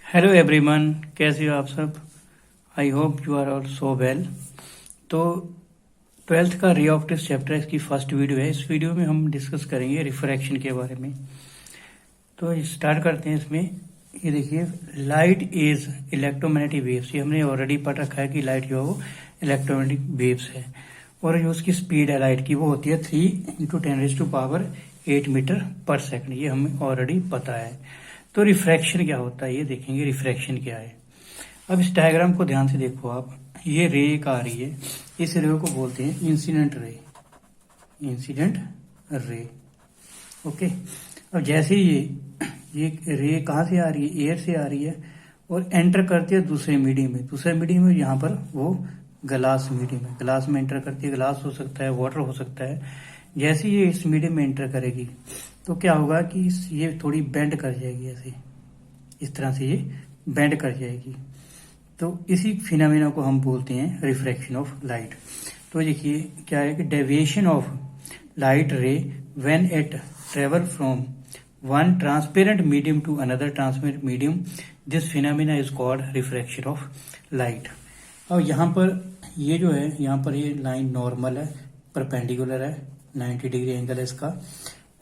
Hello everyone, कैसे हो आप सब। I hope you are all so well. तो 12th का रे ऑप्टिक्स टेस्ट चैप्टर इसकी फर्स्ट वीडियो है। इस वीडियो में हम डिस्कस करेंगे रिफ्रैक्शन के बारे में। तो स्टार्ट करते हैं इसमें। ये देखिए, लाइट इज इलेक्ट्रोमैग्नेटिक वेव्स। ये हमने ऑलरेडी पढ़ रखा है कि लाइट जो है वो इलेक्ट्रोमैग्नेटिक वेव्स है, और जो उसकी स्पीड है लाइट की वो होती है 3 × 10⁸ मीटर पर सेकंड। ये हमें ऑलरेडी पता है। तो रिफ्रैक्शन क्या होता है ये देखेंगे। रिफ्रैक्शन क्या है, अब इस डायग्राम को ध्यान से देखो आप। ये रे एक आ रही है, इस रे को बोलते हैं incident ray. Incident ray, okay. अब जैसे ये रे कहाँ से आ रही है, एयर से आ रही है, और एंटर करती है दूसरे मीडियम में। दूसरे मीडियम में यहाँ पर वो ग्लास मीडियम है, ग्लास में एंटर करती है। ग्लास हो सकता है, वाटर हो सकता है। जैसे ये इस मीडियम में एंटर करेगी तो क्या होगा कि ये थोड़ी बेंड कर जाएगी, ऐसे इस तरह से ये बेंड कर जाएगी। तो इसी फिनोमेना को हम बोलते हैं रिफ्रैक्शन ऑफ लाइट। तो देखिए क्या है कि deviation of light ray when it travel from one transparent medium to another transparent medium, this phenomena is called refraction of light. अब यहाँ पर ये जो है, यहाँ पर ये लाइन नॉर्मल है, परपेंडिकुलर है, 90 डिग्री एंगल है इसका।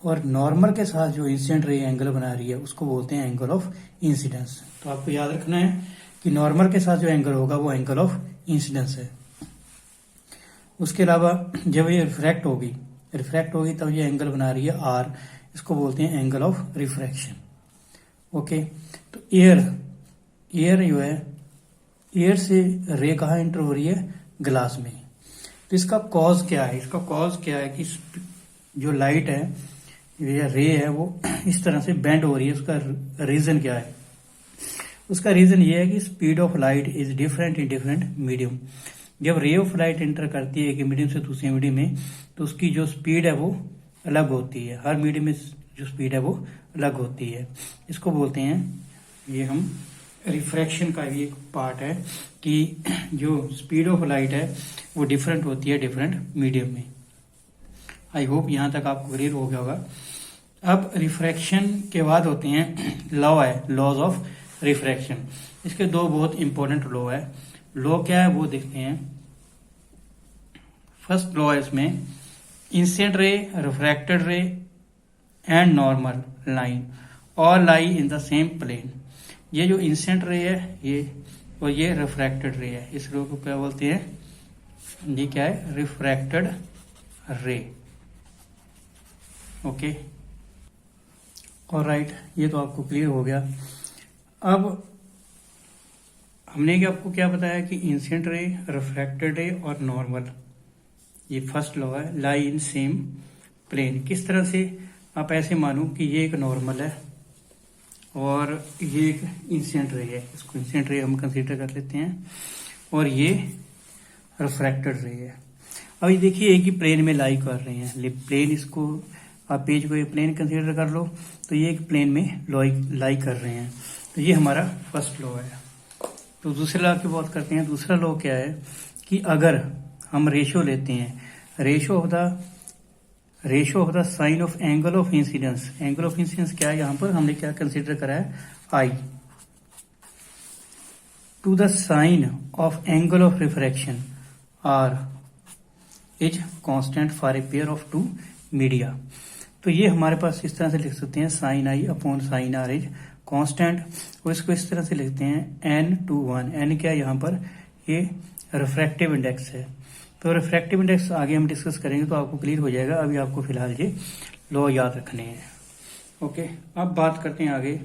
और नॉर्मल के साथ जो इंसिडेंट रे एंगल बना रही है उसको बोलते हैं एंगल ऑफ इंसिडेंस। तो आपको याद रखना है कि नॉर्मल के साथ जो एंगल होगा वो एंगल ऑफ इंसिडेंस है। उसके अलावा जब ये रिफ्रैक्ट होगी तब ये एंगल बना रही है आर, इसको बोलते हैं एंगल ऑफ रिफ्रैक्शन, ओके। तो एयर जो है, एयर से रे कहाँ एंटर हो रही है, ग्लास में। तो इसका कॉज क्या है, कि जो लाइट है या रे है वो इस तरह से बेंड हो रही है। उसका रीजन क्या है, उसका रीजन ये है कि speed of light is different in different medium. जब रे ऑफ लाइट एंटर करती है एक मीडियम से दूसरे मीडियम में, तो उसकी जो स्पीड है वो अलग होती है। हर मीडियम में जो स्पीड है वो अलग होती है। इसको बोलते हैं, ये हम रिफ्रैक्शन का भी एक पार्ट है कि जो स्पीड ऑफ लाइट है वो डिफरेंट होती है डिफरेंट मीडियम में। आई होप यहां तक आपको क्लियर हो गया होगा। अब रिफ्रैक्शन के बाद होते हैं लॉ है, लॉज ऑफ रिफ्रैक्शन। इसके दो बहुत इंपॉर्टेंट लॉ है। लॉ क्या है वो देखते हैं। फर्स्ट लॉ है इसमें, incident ray, refracted ray and normal line all lie in the same plane. ये जो इंसिडेंट रे है ये, और ये रिफ्रैक्टेड रे है, इस रे को क्या बोलते हैं, ये क्या है, रिफ्रैक्टेड रे, ओके। ऑलराइट, ये तो आपको क्लियर हो गया। अब हमने आपको क्या बताया कि इंसिडेंट रे, रिफ्रैक्टेड रे और नॉर्मल, ये फर्स्ट लॉ है, लाई इन सेम प्लेन। किस तरह से, आप ऐसे मानो कि ये एक नॉर्मल है और ये एक इंसिडेंट रे है। इसको इंसिडेंट रे हम कंसीडर कर लेते हैं, और ये रिफ्रैक्टेड रे है। अब ये देखिए एक ही प्लेन में लाई कर रहे हैं। प्लेन, इसको आप पेज को एक प्लेन कंसीडर कर लो, तो ये एक प्लेन में लाई कर रहे हैं। तो ये हमारा फर्स्ट लॉ है। तो दूसरे लॉ की बात करते हैं। दूसरा लॉ क्या है कि अगर हम रेशो लेते हैं, ratio of the sign of angle of incidence. Angle of incidence क्या है, यहां पर हमने क्या कंसीडर करा है, आई, to the sign of angle of refraction are is constant for a pair of to media. तो ये हमारे पास इस तरह से लिख सकते हैं, sine i upon sine r is constant. और इसको इस तरह से लिखते हैं n/1। n क्या है यहाँ पर, ये रिफ्रैक्टिव इंडेक्स है। तो रिफ्रैक्टिव इंडेक्स आगे हम डिस्कस करेंगे तो आपको क्लियर हो जाएगा। अभी आपको फिलहाल ये लॉ याद रखने हैं, ओके। अब बात करते हैं आगे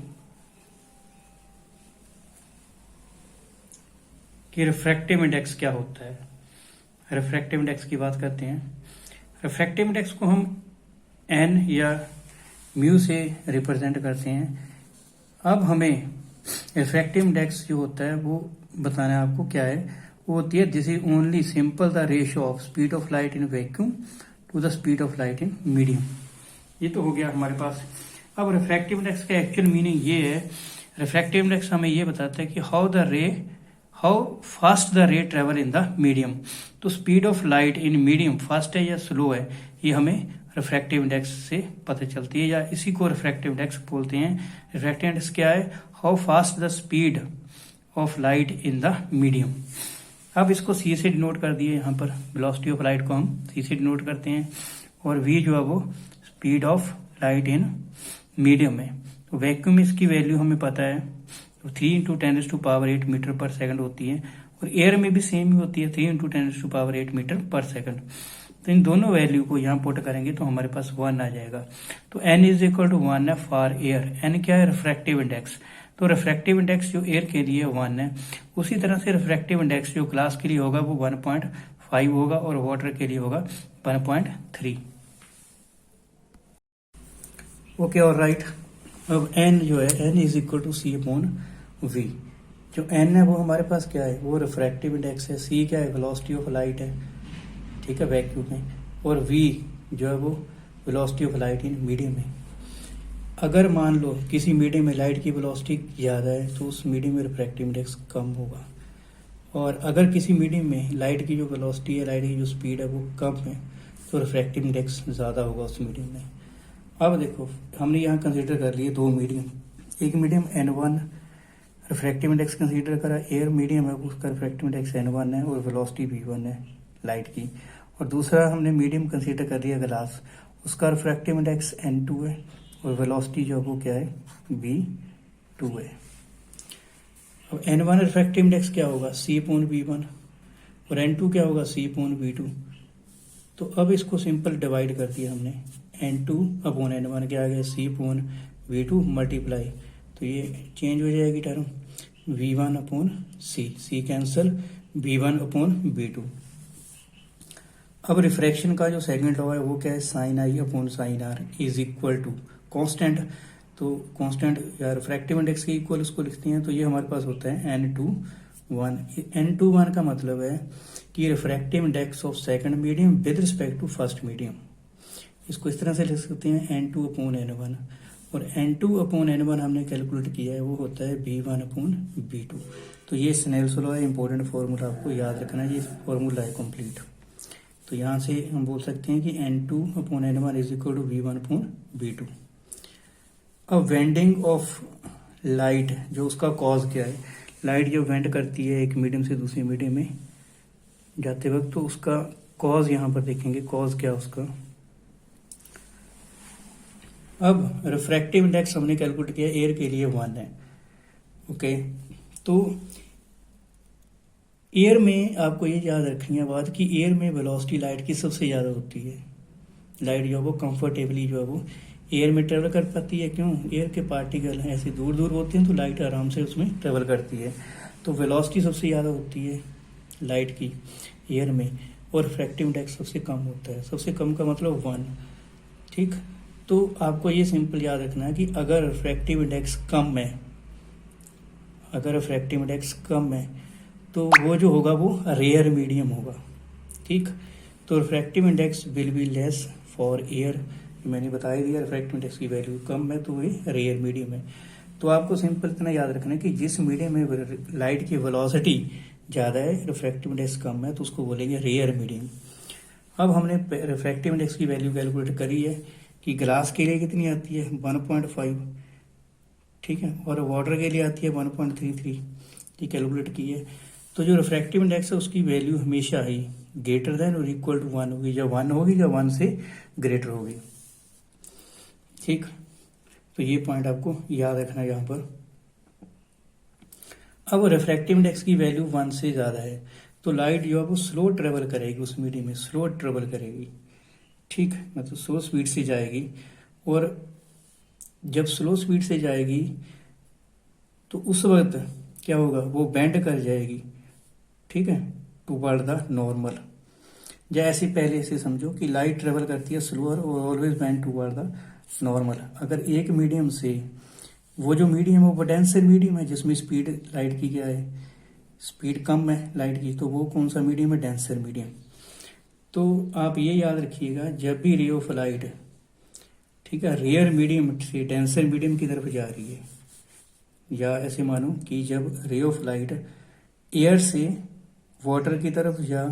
कि रिफ्रैक्टिव इंडेक्स क्या होता है। रिफ्रैक्टिव इंडेक्स की बात करते हैं। रिफ्रैक्टिव इंडेक्स को हम एन या म्यू से रिप्रेजेंट करते हैं। अब हमें रिफ्रैक्टिव इंडेक्स जो होता है वो बताना है आपको क्या है। वो होती है, this is only simple the ratio of speed of light in vacuum to the speed of light in medium. ये तो हो गया हमारे पास। अब रिफ्रैक्टिव इंडेक्स का एक्चुअल मीनिंग ये है, रिफ्रैक्टिव इंडेक्स हमें ये बताता है कि how fast the ray travel in the medium. तो speed of light in medium fast है या स्लो है, ये हमें रिफ्रैक्टिव इंडेक्स से पता चलती है, या इसी को रिफ्रैक्टिव इंडेक्स बोलते हैं। रिफ्रैक्टिव इंडेक्स क्या है? How fast the speed of light in the medium. अब इसको सी से डिनोट कर दिए, यहाँ पर वेलोसिटी ऑफ लाइट को हम सी से डिनोट करते हैं, और वी जो है वो speed of light in medium है। तो वैक्यूम में इसकी वैल्यू हमें पता है, तो 3 × 10⁸ मीटर पर सेकंड होती है, और एयर में भी सेम ही होती है, 3 × 10⁸ मीटर पर सेकंड। तो इन दोनों वैल्यू को यहाँ पुट करेंगे तो हमारे पास 1 आ जाएगा। तो n इज इक्वल टू 1 है फॉर एयर। n क्या है? Refractive index. तो रिफ्रैक्टिव इंडेक्स जो एयर के लिए 1 है, उसी तरह से रिफ्रैक्टिव इंडेक्स जो ग्लास के लिए होगा वो 1.5 होगा, और वाटर के लिए होगा 1.3। ओके, और राइट। अब n जो है, n is equal to c/v। जो n है वो हमारे पास क्या है? वो रिफ्रैक्टिव इंडेक्स है। c क्या है? वेलोसिटी ऑफ लाइट है, ठीक है, वैक्यूम में। और v जो है वो velocity of light in medium है। अगर मान लो किसी मीडियम में लाइट की वेलोसिटी ज़्यादा है तो उस मीडियम में रिफ्रैक्टिव इंडेक्स कम होगा, और अगर किसी मीडियम में लाइट की जो वेलोसिटी है, लाइट की जो स्पीड है वो कम है, तो रिफ्रैक्टिव इंडेक्स ज़्यादा होगा उस मीडियम में। अब देखो, हमने यहाँ कंसीडर कर लिए दो मीडियम। एक medium n1 refractive index consider करा, एयर मीडियम है, उसका रिफ्रैक्टिव इंडेक्स n1 है और वेलोसिटी v1 है लाइट की। और दूसरा हमने मीडियम कंसीडर कर लिया ग्लास, उसका रिफ्रैक्टिव इंडेक्स n2 है और वेलोसिटी जो वो क्या है? v2 है। अब n1 रिफ्रैक्टिव इंडेक्स क्या होगा? c/v1, और n2 क्या होगा? c/v2। तो अब इसको सिंपल डिवाइड कर दिया हमने, n2/n1 क्या आ गया? c/v2 मल्टीप्लाई, तो ये चेंज हो जाएगी term, v1/c, c cancel, v1/v2। अब रिफ्रैक्शन का जो सेकंड लॉ है वो क्या है? sin I/sin r is equal to constant. तो कांस्टेंट या रिफ्रैक्टिव इंडेक्स के इक्वल उसको लिखते हैं, तो ये हमारे पास होता है n2/1। n2/1 का मतलब है कि refractive index of second medium with respect to first medium. इसको इस तरह से लिख सकते हैं n2/n1, और n2/n1 हमने कैलकुलेट किया है वो होता है v1/v2। तो ये स्नेल्स लॉ है, इंपॉर्टेंट फॉर्मूला आपको याद रखना है, ये फॉर्मूला है कंप्लीट। तो यहाँ से हम बोल सकते हैं कि n2/n1 is equal to v1/v2। अब वेंडिंग ऑफ लाइट, जो उसका कॉज क्या है? लाइट जो वेंड करती है एक मीडियम से दूसरे मीडियम में जाते वक्त, तो उसका कॉज यहाँ पर देखेंगे, कॉज क्या उसका। अब रिफ्रैक्टिव इंडेक्स हमने कैलकुलेट किया, एयर के लिए 1 है। ओके, तो एयर में आपको ये याद रखनी है बात कि एयर में वेलोसिटी लाइट की सबसे ज़्यादा होती है। लाइट जो है वो कंफर्टेबली जो है वो एयर में ट्रेवल कर पाती है। क्यों? एयर के पार्टिकल ऐसे दूर दूर होते हैं तो लाइट आराम से उसमें ट्रेवल करती है। तो वेलोसिटी सबसे ज़्यादा होती है लाइट की एयर में, और रिफ्रैक्टिव इंडेक्स सबसे कम होता है। सबसे कम का मतलब 1, ठीक। तो आपको ये सिंपल याद रखना है कि अगर रिफ्रैक्टिव इंडेक्स कम है, अगर रिफ्रैक्टिव इंडेक्स कम है तो वो जो होगा वो रेयर मीडियम होगा, ठीक। तो refractive index will be less for air, मैंने बता ही दिया, रिफ्रैक्टिव इंडेक्स की वैल्यू कम है तो ये रेयर मीडियम है। तो आपको सिंपल इतना याद रखना है कि जिस मीडियम में लाइट की वेलोसिटी ज़्यादा है, रिफ्रैक्टिव इंडेक्स कम है, तो उसको बोलेंगे रेयर मीडियम। अब हमने रिफ्रैक्टिव इंडेक्स की वैल्यू कैलकुलेट करी है कि ग्लास के लिए कितनी आती है? 1.5, ठीक है, और वाटर के लिए आती है 1.33, ये कैलकुलेट की है। तो जो रिफ्रैक्टिव इंडेक्स है उसकी वैल्यू हमेशा ही ग्रेटर देन और इक्वल टू 1 होगी, या 1 होगी या 1 से ग्रेटर होगी, ठीक। तो ये पॉइंट आपको याद रखना है यहाँ पर। अब रिफ्रैक्टिव इंडेक्स की वैल्यू 1 से ज़्यादा है तो लाइट जो है वो स्लो ट्रेवल करेगी, उस मीडियम में स्लो ट्रेवल करेगी, ठीक, मतलब स्लो स्पीड से जाएगी। और जब स्लो स्पीड से जाएगी तो उस वक्त क्या होगा? वो बेंड कर जाएगी, ठीक है, टूवर्ड द नॉर्मल। जैसे पहले से समझो कि लाइट ट्रेवल करती है स्लोअर और always bend toward the normal. अगर एक मीडियम से, वो जो मीडियम है वो डेंसर मीडियम है जिसमें स्पीड लाइट की क्या है? स्पीड कम है लाइट की, तो वो कौन सा मीडियम है? Denser medium. तो आप ये याद रखिएगा, जब भी रे ऑफ लाइट, ठीक है, रेयर मीडियम से डेंसर मीडियम की तरफ जा रही है, या ऐसे मानो कि जब रे ऑफ लाइट एयर से वाटर की तरफ या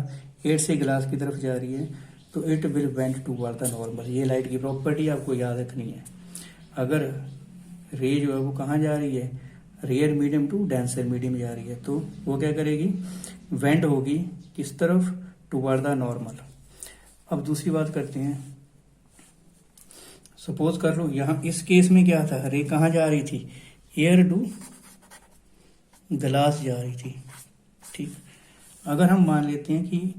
एयर से ग्लास की तरफ जा रही है तो it will bend toward the normal. ये लाइट की प्रॉपर्टी आपको याद रखनी है। अगर रे जो है वो कहाँ जा रही है, rare medium to denser medium जा रही है, तो वो क्या करेगी, वेंड होगी किस तरफ, टूवर्ड द नॉर्मल। अब दूसरी बात करते हैं, सपोज कर लो यहाँ इस केस में क्या था, रे कहाँ जा रही थी, एयर टू ग्लास जा रही थी, ठीक। अगर हम मान लेते हैं कि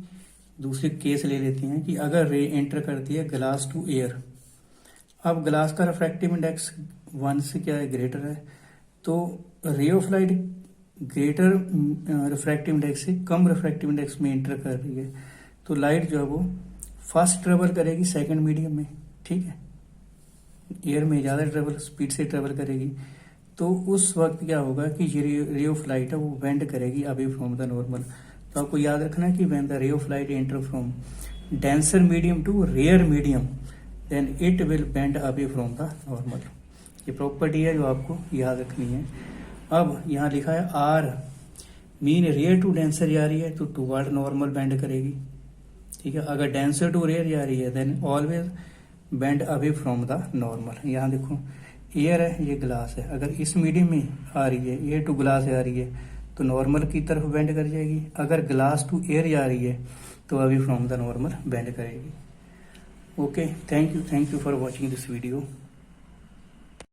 दूसरे केस ले लेते हैं कि अगर रे एंटर करती है ग्लास टू एयर, अब ग्लास का रिफ्रैक्टिव इंडेक्स 1 से क्या है, ग्रेटर है, तो रे of light greater refractive index से कम रिफ्रैक्टिव इंडेक्स में एंटर कर रही है, तो लाइट जो है वो फास्ट ट्रेवल करेगी सेकंड मीडियम में, ठीक है, एयर में ज़्यादा ट्रेवल स्पीड से ट्रेवल करेगी। तो उस वक्त क्या होगा कि ये रे ऑफ लाइट है वो बेंड करेगी अवे फ्रॉम द नॉर्मल। तो आपको याद रखना है कि when the ray of light enter from denser medium to rare medium then it will bend away from the normal. ये प्रॉपर्टी है जो आपको याद रखनी है। अब यहाँ लिखा है R mean rare to denser जा रही है तो टूवर्ड नॉर्मल बेंड करेगी, ठीक है। अगर डेंसर टू रेयर जा रही है then always bend away from the normal. यहाँ देखो एयर है, ये ग्लास है, अगर इस मीडियम में आ रही है, एयर टू ग्लास आ रही है तो नॉर्मल की तरफ बेंड कर जाएगी। अगर ग्लास टू एयर जा रही है तो away from the normal bend करेगी। Okay, thank you for watching this video.